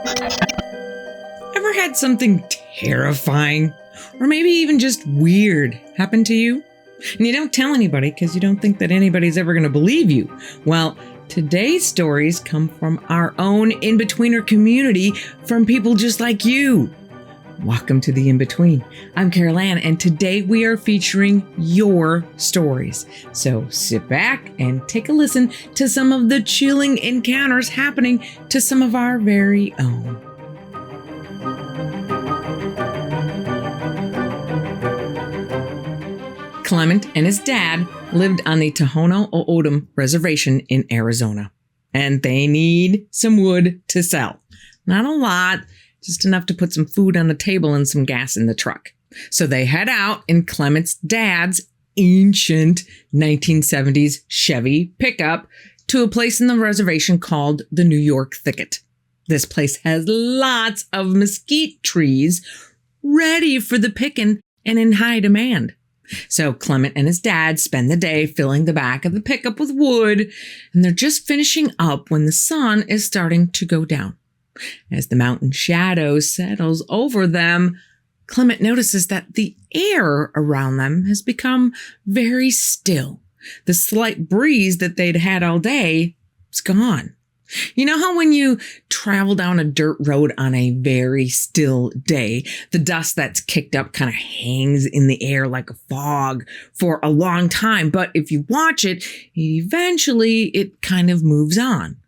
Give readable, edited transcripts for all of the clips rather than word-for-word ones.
Ever had something terrifying, or maybe even just weird, happen to you? And you don't tell anybody because you don't think that anybody's ever going to believe you. Well, today's stories come from our own InBetweener community, from people just like you. Welcome to the In-Between. I'm Carol Ann, and today we are featuring your stories. So sit back and take a listen to some of the chilling encounters happening to some of our very own. Clement and his dad lived on the Tohono O'odham Reservation in Arizona, and they need some wood to sell. Not a lot, just enough to put some food on the table and some gas in the truck. So they head out in Clement's dad's ancient 1970s Chevy pickup to a place in the reservation called the New York Thicket. This place has lots of mesquite trees ready for the picking and in high demand. So Clement and his dad spend the day filling the back of the pickup with wood, and they're just finishing up when the sun is starting to go down. As the mountain shadow settles over them, Clement notices that the air around them has become very still. The slight breeze that they'd had all day is gone. You know how when you travel down a dirt road on a very still day, the dust that's kicked up kind of hangs in the air like a fog for a long time, but if you watch it, eventually it kind of moves on.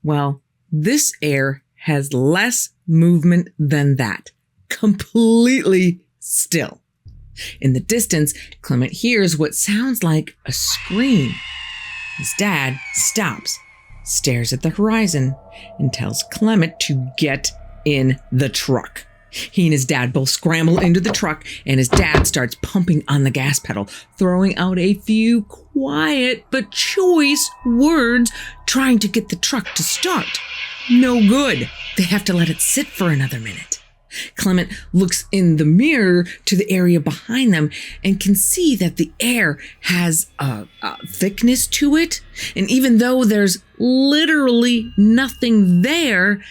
Well, this air has less movement than that. Completely still. In the distance, Clement hears what sounds like a scream. His dad stops, stares at the horizon, and tells Clement to get in the truck. He and his dad both scramble into the truck, and his dad starts pumping on the gas pedal, throwing out a few quiet but choice words, trying to get the truck to start. No good. They have to let it sit for another minute. Clement looks in the mirror to the area behind them and can see that the air has a thickness to it. And even though there's literally nothing there,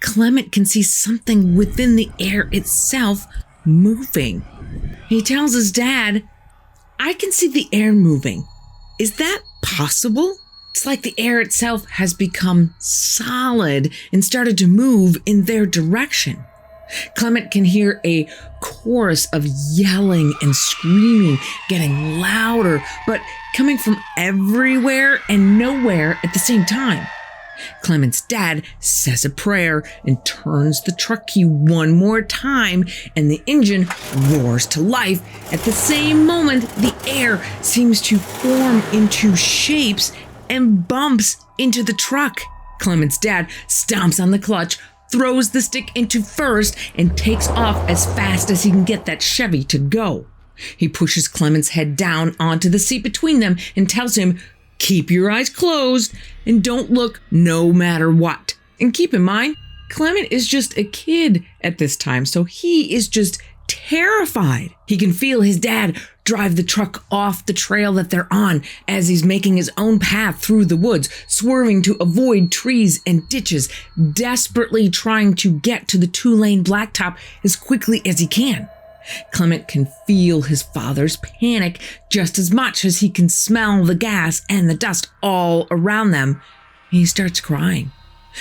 Clement can see something within the air itself moving. He tells his dad, "I can see the air moving. Is that possible?" It's like the air itself has become solid and started to move in their direction. Clement can hear a chorus of yelling and screaming getting louder, but coming from everywhere and nowhere at the same time. Clement's dad says a prayer and turns the truck key one more time, and the engine roars to life. At the same moment, the air seems to form into shapes and bumps into the truck. Clement's dad stomps on the clutch, throws the stick into first, and takes off as fast as he can get that Chevy to go. He pushes Clement's head down onto the seat between them and tells him, "Keep your eyes closed and don't look no matter what." And keep in mind, Clement is just a kid at this time, so he is just terrified. He can feel his dad drive the truck off the trail that they're on as he's making his own path through the woods, swerving to avoid trees and ditches, desperately trying to get to the 2-lane blacktop as quickly as he can. Clement can feel his father's panic just as much as he can smell the gas and the dust all around them. He starts crying.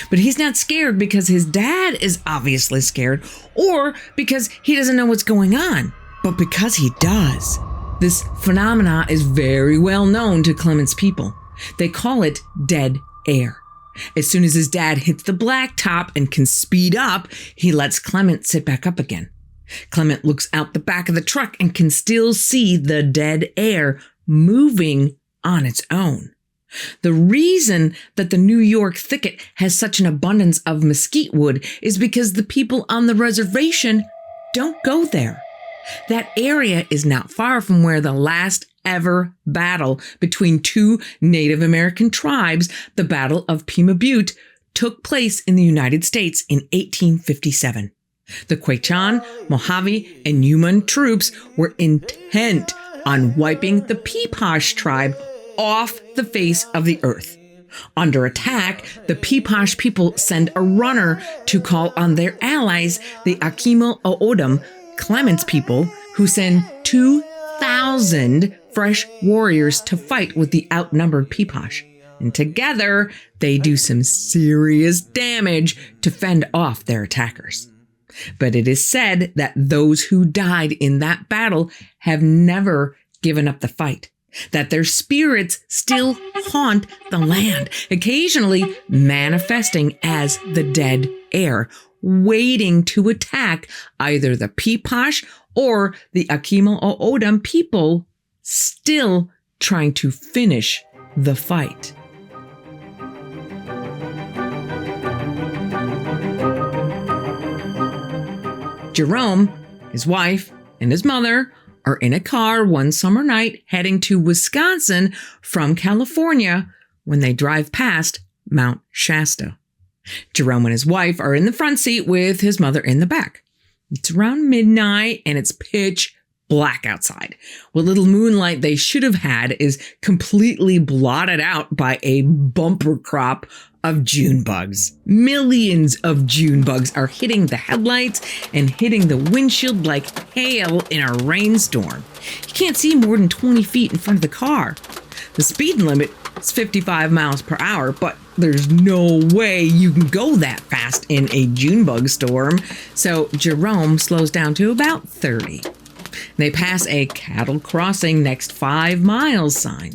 But he's not scared because his dad is obviously scared, or because he doesn't know what's going on, but because he does. This phenomena is very well known to Clement's people. They call it dead air. As soon as his dad hits the blacktop and can speed up, he lets Clement sit back up again. Clement looks out the back of the truck and can still see the dead air moving on its own. The reason that the New York Thicket has such an abundance of mesquite wood is because the people on the reservation don't go there. That area is not far from where the last ever battle between two Native American tribes, the Battle of Pima Butte, took place in the United States in 1857. The Quechan, Mojave, and Yuman troops were intent on wiping the Peepash tribe off the face of the earth. Under attack, the Peeposh people send a runner to call on their allies, the Akimo O'odham Clements people, who send 2,000 fresh warriors to fight with the outnumbered Peeposh. And together, they do some serious damage to fend off their attackers. But it is said that those who died in that battle have never given up the fight, that their spirits still haunt the land, occasionally manifesting as the dead heir, waiting to attack either the Peeposh or the Akimo O'odham people, still trying to finish the fight. Jerome, his wife, and his mother are in a car one summer night heading to Wisconsin from California when they drive past Mount Shasta. Jerome and his wife are in the front seat with his mother in the back. It's around midnight and it's pitch black outside. What little moonlight they should have had is completely blotted out by a bumper crop of June bugs. Millions of June bugs are hitting the headlights and hitting the windshield like hail in a rainstorm. You can't see more than 20 feet in front of the car. The speed limit is 55 miles per hour, but there's no way you can go that fast in a June bug storm. So Jerome slows down to about 30. They pass a cattle crossing next 5 miles sign.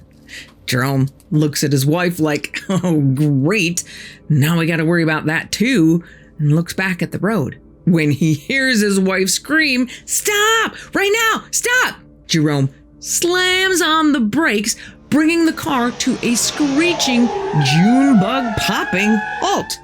Jerome looks at his wife like, oh, great. Now we got to worry about that too, and looks back at the road. When he hears his wife scream, "Stop! Right now! Stop!" Jerome slams on the brakes, bringing the car to a screeching, June bug popping halt.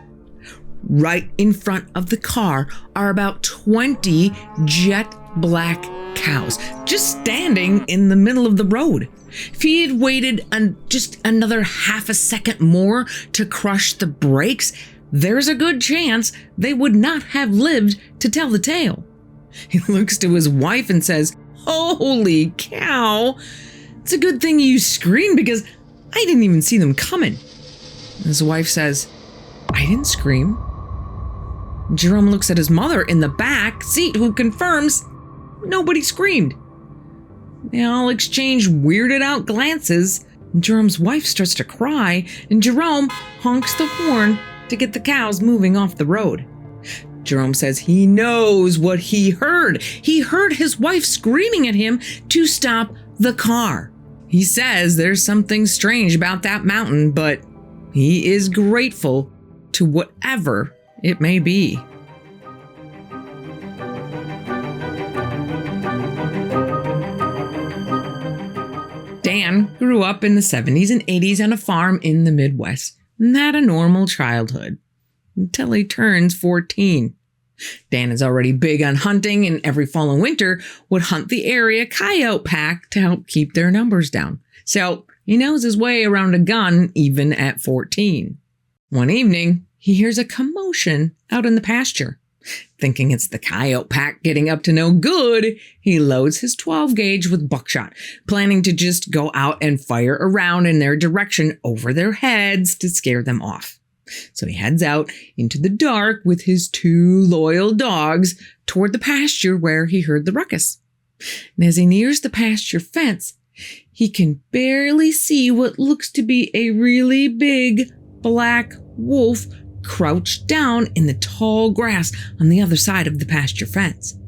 Right in front of the car are about 20 jet black cows, just standing in the middle of the road. If he had waited just another half a second more to crush the brakes, there's a good chance they would not have lived to tell the tale. He looks to his wife and says, "Holy cow! It's a good thing you screamed because I didn't even see them coming." His wife says, "I didn't scream." Jerome looks at his mother in the back seat, who confirms nobody screamed. They all exchange weirded out glances. Jerome's wife starts to cry, and Jerome honks the horn to get the cows moving off the road. Jerome says he knows what he heard. He heard his wife screaming at him to stop the car. He says there's something strange about that mountain, but he is grateful to whatever it may be. Dan grew up in the 70s and 80s on a farm in the Midwest and had a normal childhood until he turns 14. Dan is already big on hunting, and every fall and winter would hunt the area coyote pack to help keep their numbers down. So he knows his way around a gun even at 14. One evening, he hears a commotion out in the pasture. Thinking it's the coyote pack getting up to no good, he loads his 12 gauge with buckshot, planning to just go out and fire around in their direction over their heads to scare them off. So he heads out into the dark with his 2 loyal dogs toward the pasture where he heard the ruckus. And as he nears the pasture fence, he can barely see what looks to be a really big black wolf crouched down in the tall grass on the other side of the pasture fence.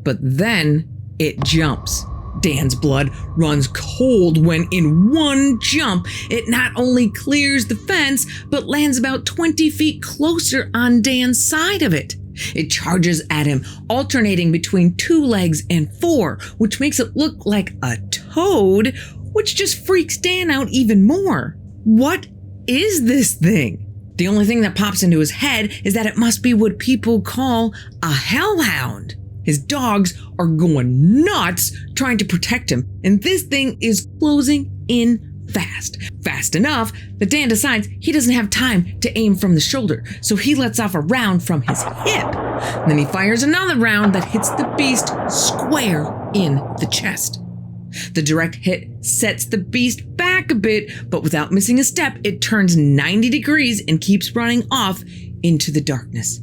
But then it jumps. Dan's blood runs cold when in one jump, it not only clears the fence, but lands about 20 feet closer on Dan's side of it. It charges at him, alternating between 2 legs and 4, which makes it look like a toad, which just freaks Dan out even more. What is this thing? The only thing that pops into his head is that it must be what people call a hellhound. His dogs are going nuts trying to protect him, and this thing is closing in fast. Fast enough that Dan decides he doesn't have time to aim from the shoulder, so he lets off a round from his hip. Then he fires another round that hits the beast square in the chest. The direct hit sets the beast back a bit, but without missing a step, it turns 90 degrees and keeps running off into the darkness.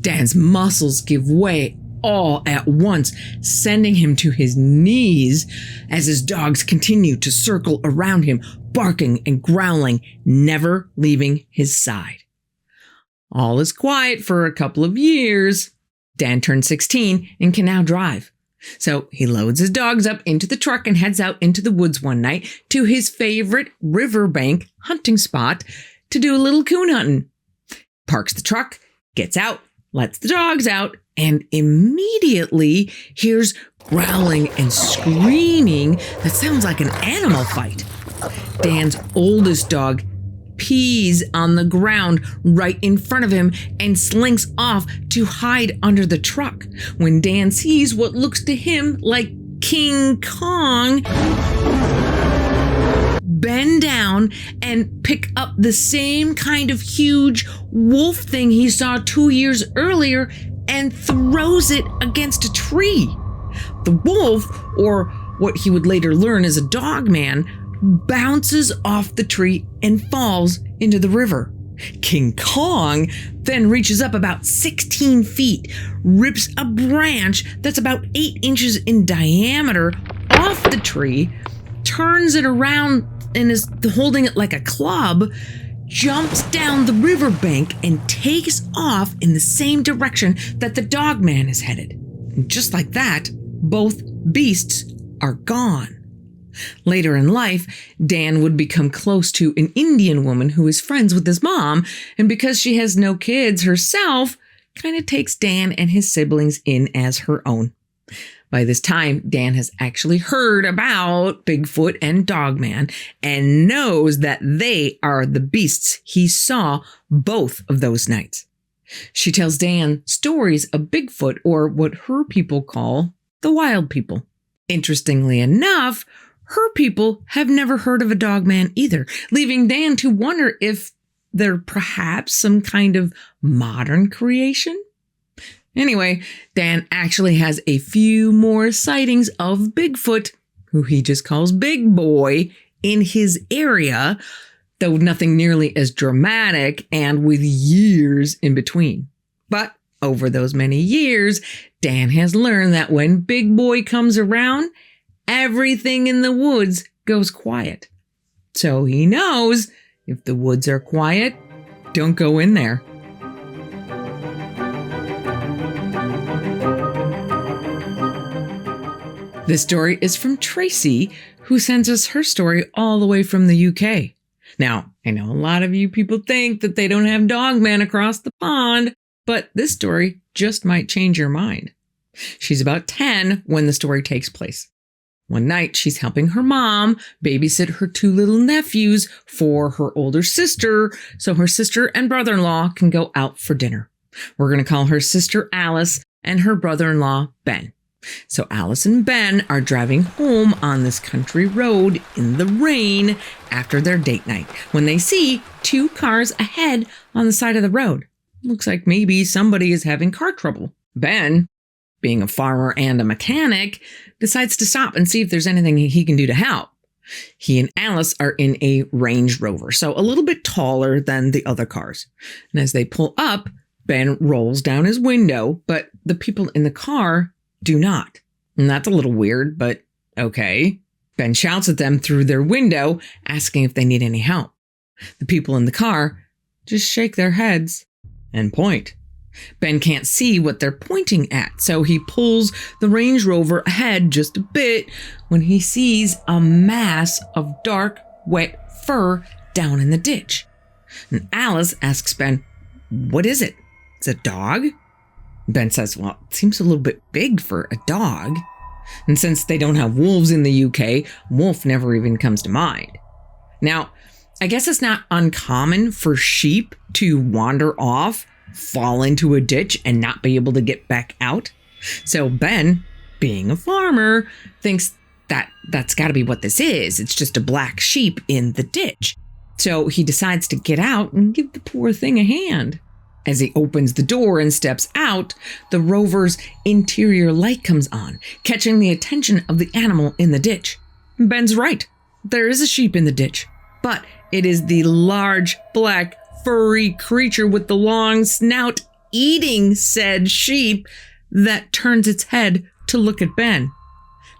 Dan's muscles give way all at once, sending him to his knees as his dogs continue to circle around him, barking and growling, never leaving his side. All is quiet for a couple of years. Dan turned 16 and can now drive. So he loads his dogs up into the truck and heads out into the woods one night to his favorite riverbank hunting spot to do a little coon hunting. Parks the truck, gets out, lets the dogs out, and immediately hears growling and screaming that sounds like an animal fight. Dan's oldest dog pees on the ground right in front of him and slinks off to hide under the truck. When Dan sees what looks to him like King Kong bend down and pick up the same kind of huge wolf thing he saw 2 years earlier and throws it against a tree. The wolf, or what he would later learn is a Dogman, bounces off the tree and falls into the river. King Kong then reaches up about 16 feet, rips a branch that's about 8 inches in diameter off the tree, turns it around and is holding it like a club, jumps down the riverbank and takes off in the same direction that the Dogman is headed. And just like that, both beasts are gone. Later in life, Dan would become close to an Indian woman who is friends with his mom, and because she has no kids herself, kind of takes Dan and his siblings in as her own. By this time, Dan has actually heard about Bigfoot and Dogman and knows that they are the beasts he saw both of those nights. She tells Dan stories of Bigfoot, or what her people call the wild people. Interestingly enough, her people have never heard of a Dogman either, leaving Dan to wonder if they're perhaps some kind of modern creation. Anyway, Dan actually has a few more sightings of Bigfoot, who he just calls Big Boy, in his area, though nothing nearly as dramatic and with years in between. But over those many years, Dan has learned that when Big Boy comes around, everything in the woods goes quiet. So he knows if the woods are quiet, don't go in there. This story is from Tracy, who sends us her story all the way from the UK. Now, I know a lot of you people think that they don't have Dogman across the pond, but this story just might change your mind. She's about 10 when the story takes place. One night, she's helping her mom babysit her 2 little nephews for her older sister, so her sister and brother-in-law can go out for dinner. We're going to call her sister Alice and her brother-in-law Ben. So Alice and Ben are driving home on this country road in the rain after their date night when they see 2 cars ahead on the side of the road. Looks like maybe somebody is having car trouble. Ben, being a farmer and a mechanic, decides to stop and see if there's anything he can do to help. He and Alice are in a Range Rover, so a little bit taller than the other cars. And as they pull up, Ben rolls down his window, but the people in the car do not. And that's a little weird, but okay. Ben shouts at them through their window, asking if they need any help. The people in the car just shake their heads and point. Ben can't see what they're pointing at, so he pulls the Range Rover ahead just a bit when he sees a mass of dark, wet fur down in the ditch. And Alice asks Ben, "What is it? It's a dog?" Ben says, "Well, it seems a little bit big for a dog." And since they don't have wolves in the UK, wolf never even comes to mind. Now, I guess it's not uncommon for sheep to wander off, fall into a ditch, and not be able to get back out. So Ben, being a farmer, thinks that that's got to be what this is. It's just a black sheep in the ditch. So he decides to get out and give the poor thing a hand. As he opens the door and steps out, the rover's interior light comes on, catching the attention of the animal in the ditch. Ben's right. There is a sheep in the ditch, but it is the large, black, furry creature with the long snout eating said sheep that turns its head to look at Ben.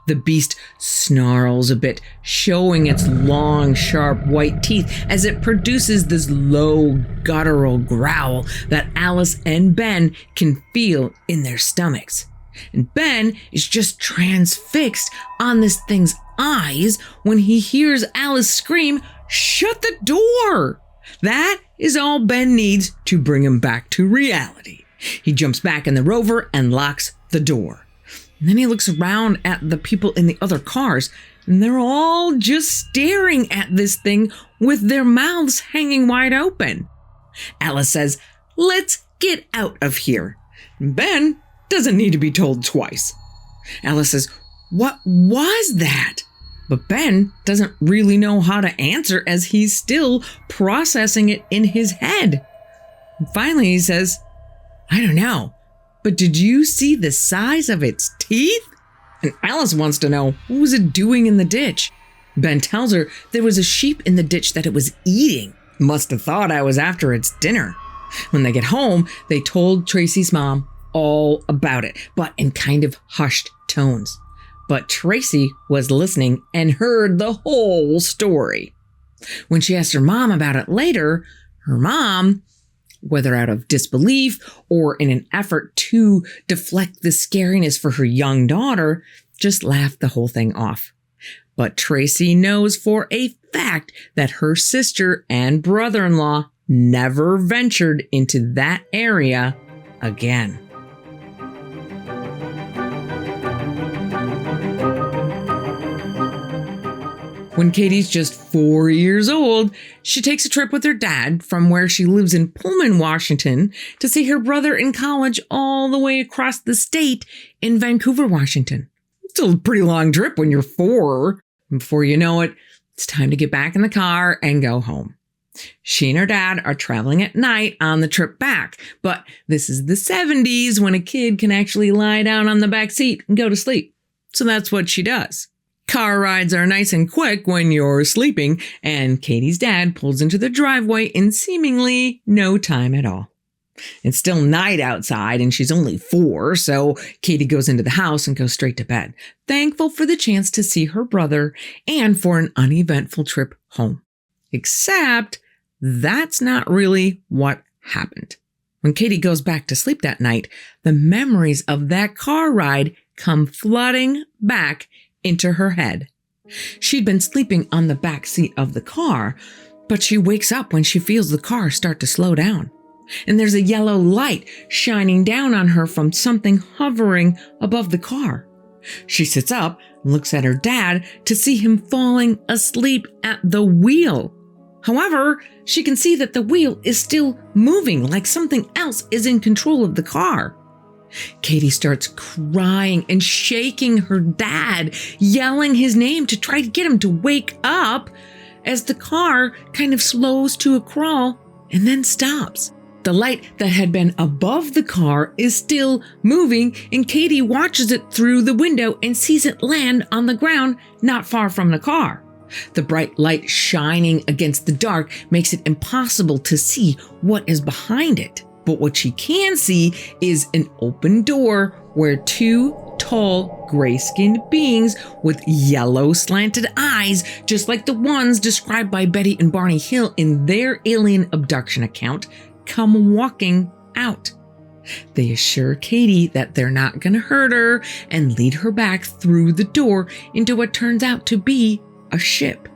The beast snarls a bit, showing its long, sharp white teeth as it produces this low, guttural growl that Alice and Ben can feel in their stomachs. And Ben is just transfixed on this thing's eyes when he hears Alice scream, "Shut the door!" That is all Ben needs to bring him back to reality. He jumps back in the rover and locks the door. And then he looks around at the people in the other cars, and they're all just staring at this thing with their mouths hanging wide open. Alice says, "Let's get out of here." Ben doesn't need to be told twice. Alice says, "What was that?" But Ben doesn't really know how to answer as he's still processing it in his head. And finally he says, "I don't know. But did you see the size of its teeth?" And Alice wants to know, what was it doing in the ditch? Ben tells her there was a sheep in the ditch that it was eating. Must have thought I was after its dinner. When they get home, they told Tracy's mom all about it, but in kind of hushed tones. But Tracy was listening and heard the whole story. When she asked her mom about it later, her mom, whether out of disbelief or in an effort to deflect the scariness for her young daughter, just laughed the whole thing off. But Tracy knows for a fact that her sister and brother-in-law never ventured into that area again. When Katie's just 4 years old, she takes a trip with her dad from where she lives in Pullman, Washington, to see her brother in college all the way across the state in Vancouver, Washington. It's a pretty long trip when you're 4. And before you know it, it's time to get back in the car and go home. She and her dad are traveling at night on the trip back, but this is the 70s when a kid can actually lie down on the back seat and go to sleep. So that's what she does. Car rides are nice and quick when you're sleeping, and Katie's dad pulls into the driveway in seemingly no time at all. It's still night outside, and she's only 4, so Katie goes into the house and goes straight to bed, thankful for the chance to see her brother and for an uneventful trip home. Except that's not really what happened. When Katie goes back to sleep that night, the memories of that car ride come flooding back into her head. She'd been sleeping on the back seat of the car, but she wakes up when she feels the car start to slow down. And there's a yellow light shining down on her from something hovering above the car. She sits up and looks at her dad to see him falling asleep at the wheel. However, she can see that the wheel is still moving, like something else is in control of the car. Katie starts crying and shaking her dad, yelling his name to try to get him to wake up as the car kind of slows to a crawl and then stops. The light that had been above the car is still moving, and Katie watches it through the window and sees it land on the ground not far from the car. The bright light shining against the dark makes it impossible to see what is behind it. But what she can see is an open door where 2 tall, gray-skinned beings with yellow slanted eyes, just like the ones described by Betty and Barney Hill in their alien abduction account, come walking out. They assure Katie that they're not going to hurt her and lead her back through the door into what turns out to be a ship.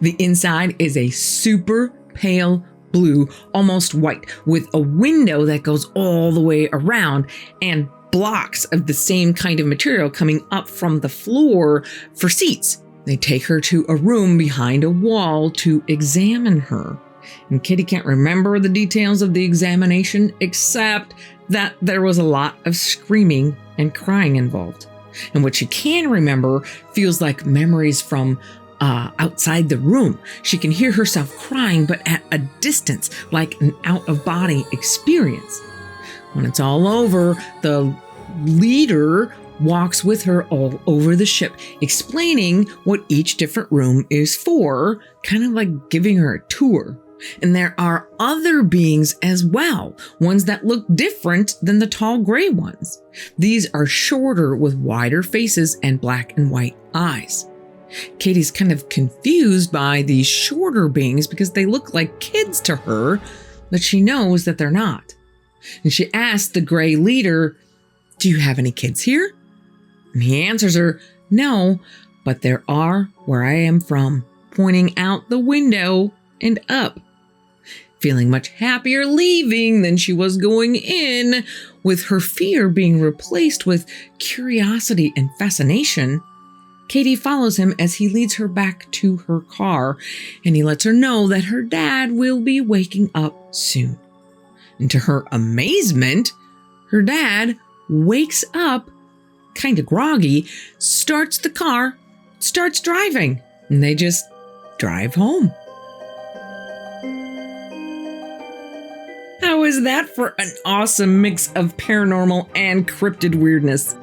The inside is a super pale blue, almost white, with a window that goes all the way around and blocks of the same kind of material coming up from the floor for seats. They take her to a room behind a wall to examine her. And Kitty can't remember the details of the examination except that there was a lot of screaming and crying involved. And what she can remember feels like memories from outside the room. She can hear herself crying, but at a distance, like an out-of-body experience. When it's all over, the leader walks with her all over the ship, explaining what each different room is for, kind of like giving her a tour. And there are other beings as well, ones that look different than the tall gray ones. These are shorter with wider faces and black and white eyes. Katie's kind of confused by these shorter beings because they look like kids to her, but she knows that they're not. And she asks the gray leader, "Do you have any kids here?" And he answers her, "No, but there are where I am from," pointing out the window and up. Feeling much happier leaving than she was going in, with her fear being replaced with curiosity and fascination, Katie follows him as he leads her back to her car, and he lets her know that her dad will be waking up soon. And to her amazement, her dad wakes up, kind of groggy, starts the car, starts driving, and they just drive home. How is that for an awesome mix of paranormal and cryptid weirdness?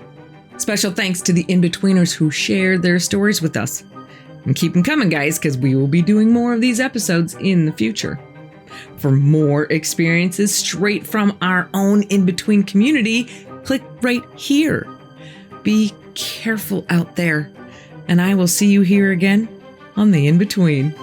Special thanks to the InBetweeners who shared their stories with us. And keep them coming, guys, because we will be doing more of these episodes in the future. For more experiences straight from our own In-Between community, click right here. Be careful out there, and I will see you here again on the In-Between.